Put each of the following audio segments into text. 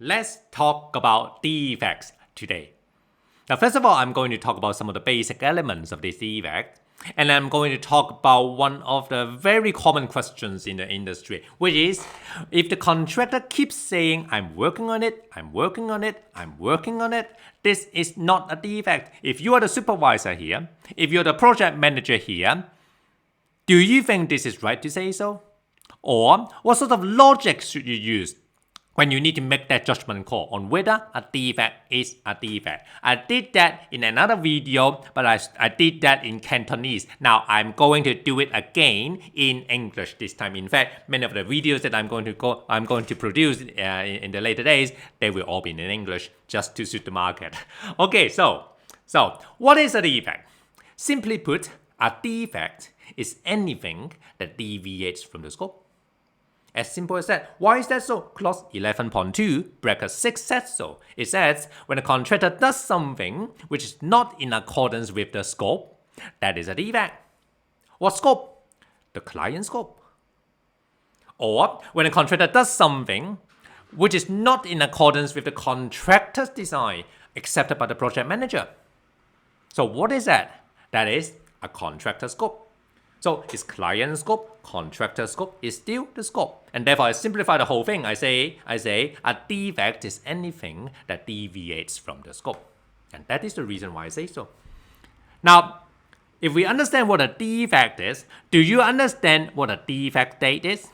let's talk about defects today. Now, first of all, I'm going to talk about some of the basic elements of this defect, and I'm going to talk about one of the very common questions in the industry, which is if the contractor keeps saying, I'm working on it, I'm working on it, I'm working on it, this is not a defect. If you are the supervisor here, if you're the project manager here, do you think this is right to say so? Or what sort of logic should you use when you need to make that judgment call on whether a defect is a defect? I did that in another video, but I did that in Cantonese. Now I'm going to do it again in English this time. In fact, many of the videos that I'm going to produce in the later days, they will all be in English just to suit the market. Okay, so what is a defect? Simply put, a defect is anything that deviates from the scope. As simple as that. Why is that so? Clause 11.2 bracket 6 says so. It says when a contractor does something which is not in accordance with the scope, that is a defect. What scope? The client scope. Or when a contractor does something which is not in accordance with the contractor's design accepted by the project manager. So what is that? That is a contractor scope. So it's client scope, contractor scope is still the scope. And therefore I simplify the whole thing. I say a defect is anything that deviates from the scope. And that is the reason why I say so. Now, if we understand what a defect is, do you understand what a defect date is?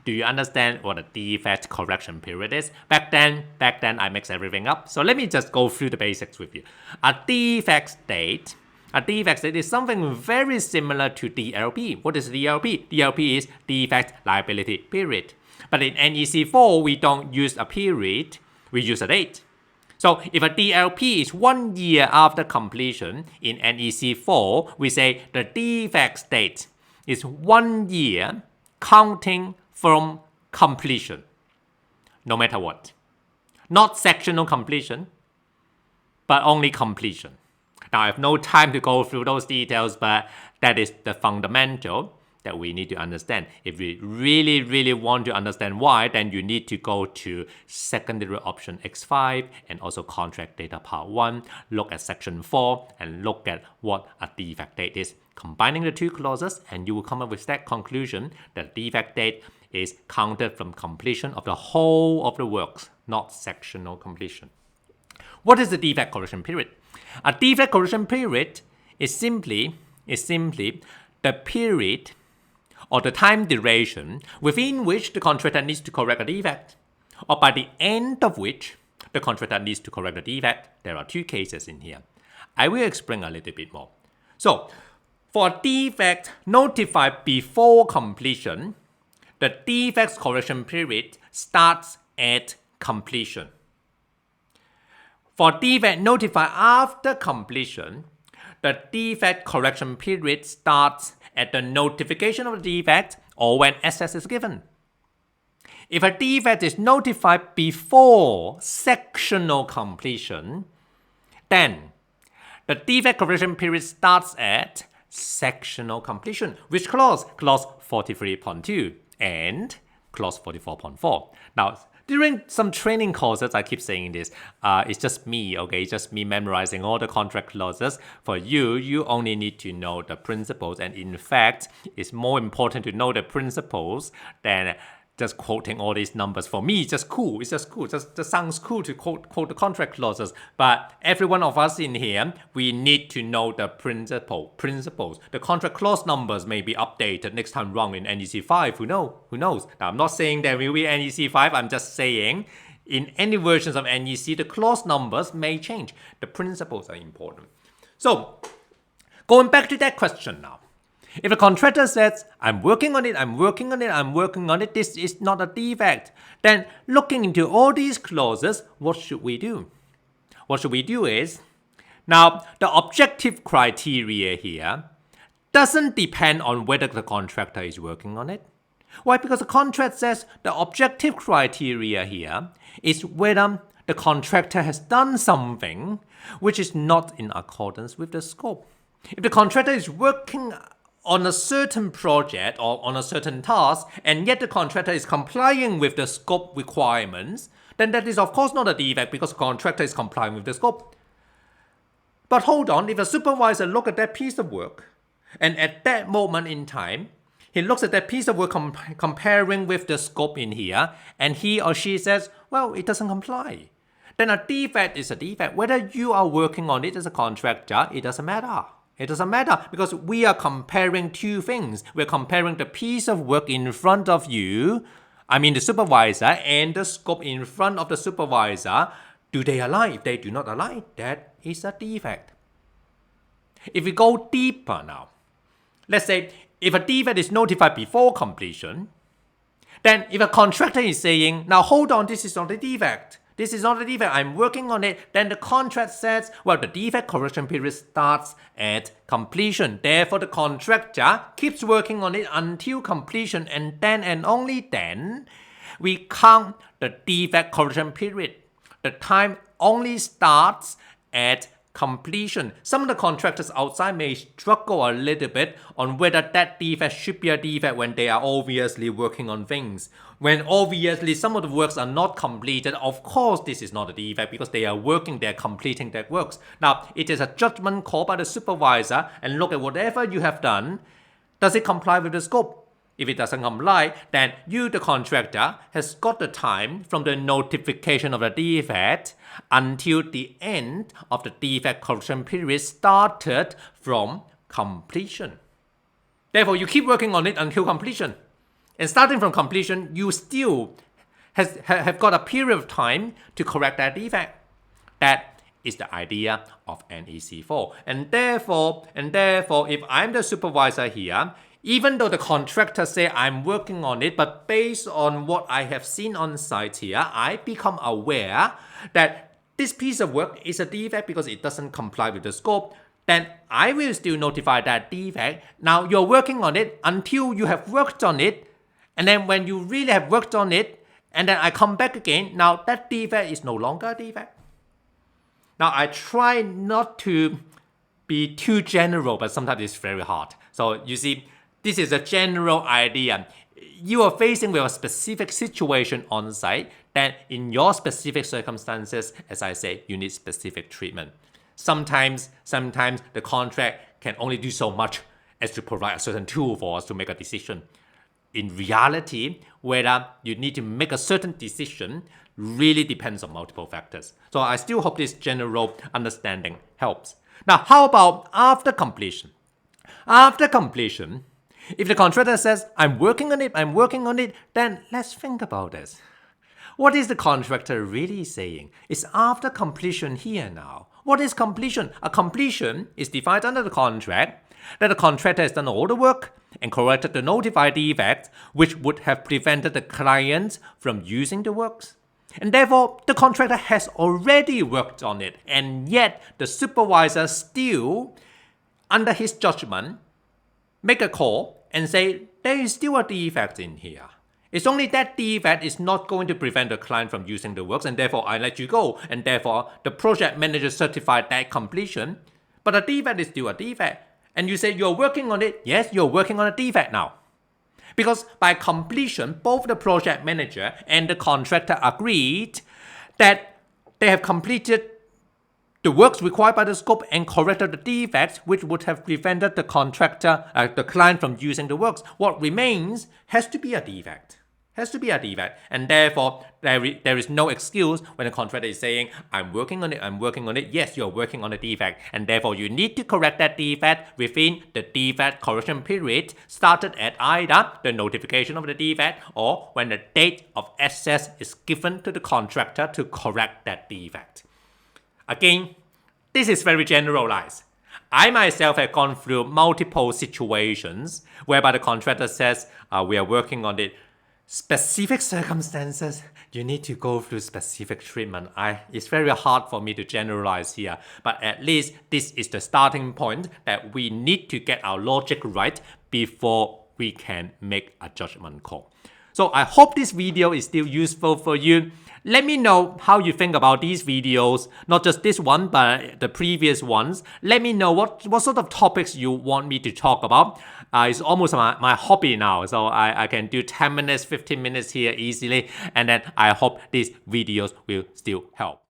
Do you understand what a defect correction period is? Back then I mixed everything up. So let me just go through the basics with you. A defect date is something very similar to DLP. What is DLP? DLP is defect liability period. But in NEC4, we don't use a period, we use a date. So if a DLP is 1 year after completion, in NEC4, we say the defect date is 1 year counting from completion, no matter what. Not sectional completion, but only completion. Now, I have no time to go through those details, but that is the fundamental that we need to understand. If we really want to understand why, then you need to go to secondary option X5 and also contract data part 1, look at section 4, and look at what a defect date is. Combining the two clauses, and you will come up with that conclusion that defect date is counted from completion of the whole of the works, not sectional completion. What is the defect correction period? A defect correction period is simply the period or the time duration within which the contractor needs to correct a defect, or by the end of which the contractor needs to correct a defect. There are two cases in here. I will explain a little bit more. So, for a defect notified before completion, the defects correction period starts at completion. For defect notified after completion, the defect correction period starts at the notification of the defect or when access is given. If a defect is notified before sectional completion, then the defect correction period starts at sectional completion. Which clause? Clause 43.2 and clause 44.4. Now, during some training courses, I keep saying this, it's just me, okay? It's just me memorizing all the contract clauses. For you, you only need to know the principles. And in fact, it's more important to know the principles than just quoting all these numbers. For me, it's just cool. It's just cool. Just sounds cool to quote the contract clauses. But every one of us in here, we need to know the principles. The contract clause numbers may be updated next time round in NEC5. Who knows? Now, I'm not saying there will be NEC5. I'm just saying in any versions of NEC, the clause numbers may change. The principles are important. So, going back to that question now. If a contractor says, I'm working on it, this is not a defect, then looking into all these clauses, what should we do? What should we do is, now the objective criteria here doesn't depend on whether the contractor is working on it. Why? Because the contract says the objective criteria here is whether the contractor has done something which is not in accordance with the scope. If the contractor is working on a certain project or on a certain task, and yet the contractor is complying with the scope requirements, then that is of course not a defect because the contractor is complying with the scope. But hold on, if a supervisor looks at that piece of work, and at that moment in time, he looks at that piece of work comparing with the scope in here, and he or she says, well, it doesn't comply. Then a defect is a defect. Whether you are working on it as a contractor, it doesn't matter. It doesn't matter because we are comparing two things. We're comparing the piece of work in front of you, I mean the supervisor, and the scope in front of the supervisor. Do they align? If they do not align, that is a defect. If we go deeper now, let's say if a defect is notified before completion, then if a contractor is saying, now hold on, this is not a defect. This is not a defect, I'm working on it. Then the contract says, well, the defect correction period starts at completion. Therefore, the contractor keeps working on it until completion, and then and only then we count the defect correction period. The time only starts at completion. Some of the contractors outside may struggle a little bit on whether that defect should be a defect when they are obviously working on things. When obviously some of the works are not completed, of course this is not a defect because they are working, they are completing their works. Now, it is a judgment call by the supervisor and look at whatever you have done. Does it comply with the scope? If it doesn't comply, then you, the contractor, has got the time from the notification of the defect until the end of the defect correction period started from completion. Therefore, you keep working on it until completion. And starting from completion, you still have got a period of time to correct that defect. That is the idea of NEC4. And therefore, if I'm the supervisor here, even though the contractor say I'm working on it, but based on what I have seen on site here, I become aware that this piece of work is a defect because it doesn't comply with the scope, then I will still notify that defect. Now you're working on it until you have worked on it, and then when you really have worked on it, and then I come back again, now that defect is no longer a defect. Now I try not to be too general, but sometimes it's very hard. So you see, this is a general idea. You are facing with a specific situation on site, then in your specific circumstances, as I say, you need specific treatment. Sometimes the contract can only do so much as to provide a certain tool for us to make a decision. In reality, whether you need to make a certain decision really depends on multiple factors. So I still hope this general understanding helps. Now, how about after completion? After completion, if the contractor says, I'm working on it, then let's think about this. What is the contractor really saying? It's after completion here now. What is completion? A completion is defined under the contract that the contractor has done all the work and corrected the notified defects which would have prevented the client from using the works. And therefore, the contractor has already worked on it, and yet the supervisor still, under his judgment, make a call and say, there is still a defect in here. It's only that defect is not going to prevent the client from using the works, and therefore I let you go, and therefore the project manager certified that completion, but a defect is still a defect. And you say you're working on it. Yes, you're working on a defect now. Because by completion, both the project manager and the contractor agreed that they have completed the works required by the scope and corrected the defects which would have prevented the client from using the works. What remains has to be a defect. And therefore, there is no excuse when the contractor is saying, I'm working on it. Yes, you're working on a defect. And therefore, you need to correct that defect within the defect correction period started at either the notification of the defect or when the date of access is given to the contractor to correct that defect. Again, this is very generalized. I myself have gone through multiple situations whereby the contractor says, we are working on it. Specific circumstances, you need to go through specific treatment. It's very hard for me to generalize here, but at least this is the starting point that we need to get our logic right before we can make a judgment call. So I hope this video is still useful for you. Let me know how you think about these videos, not just this one, but the previous ones. Let me know what sort of topics you want me to talk about. It's almost my hobby now, so I can do 10 minutes, 15 minutes here easily, and then I hope these videos will still help.